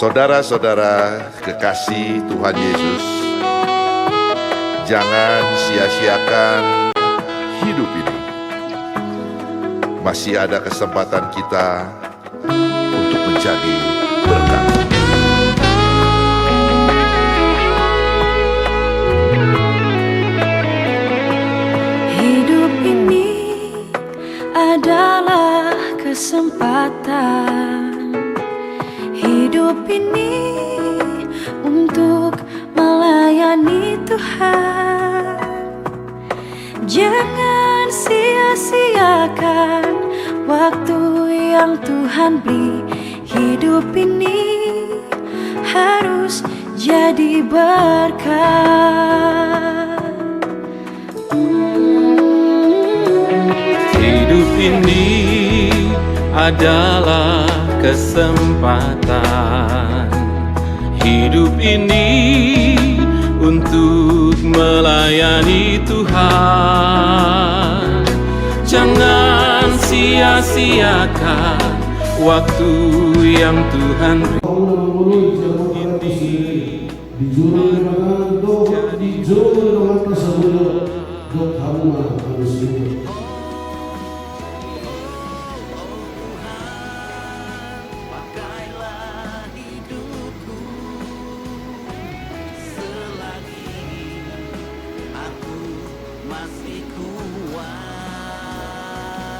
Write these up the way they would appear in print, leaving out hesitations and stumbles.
Saudara-saudara kekasih Tuhan Yesus, jangan sia-siakan hidup ini. Masih ada kesempatan kita untuk menjadi berkat. Hidup ini adalah kesempatan. Hidup ini untuk melayani Tuhan. Jangan sia-siakan waktu yang Tuhan beri. Hidup ini harus jadi berkat. Hidup ini adalah kesempatan. Hidup ini untuk melayani Tuhan. Jangan sia-siakan waktu yang Tuhan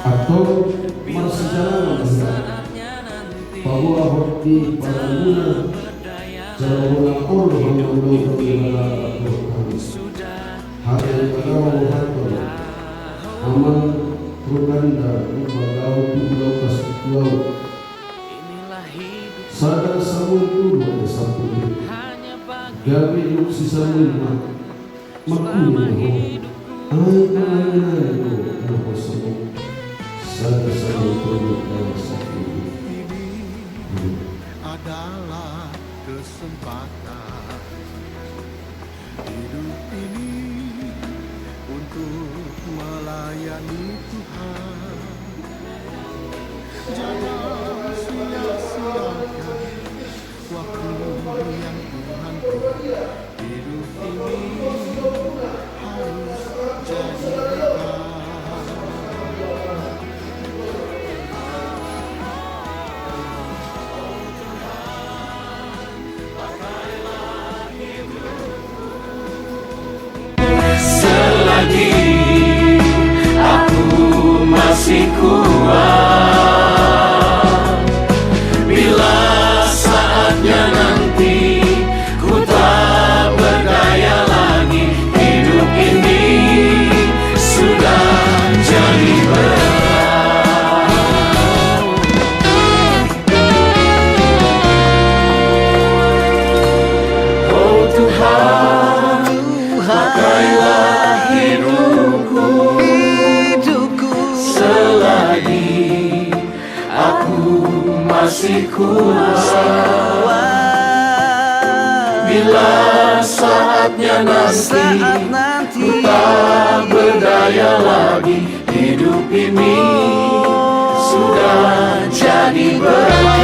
atau marsejalan bahwa hati para guna jalan Allah yang hari kau hatun aman ruganda ubagau tubulau kasituau sadar samun tubuh ada satu gabi luksi samun makunya adalah kesempatan. Hidup ini untuk melayani Tuhan. Jangan sia-siakan waktu yang Tuhan beri. Hidup ini harus jadi berkat. aku masih kuat. Bila saatnya nanti ku tak berdaya lagi, hidup ini sudah jadi berat. Oh Tuhan, pakailah hidupku selagi aku masih kuat. Bila saatnya nanti ku tak berdaya lagi, hidup ini sudah jadi berat.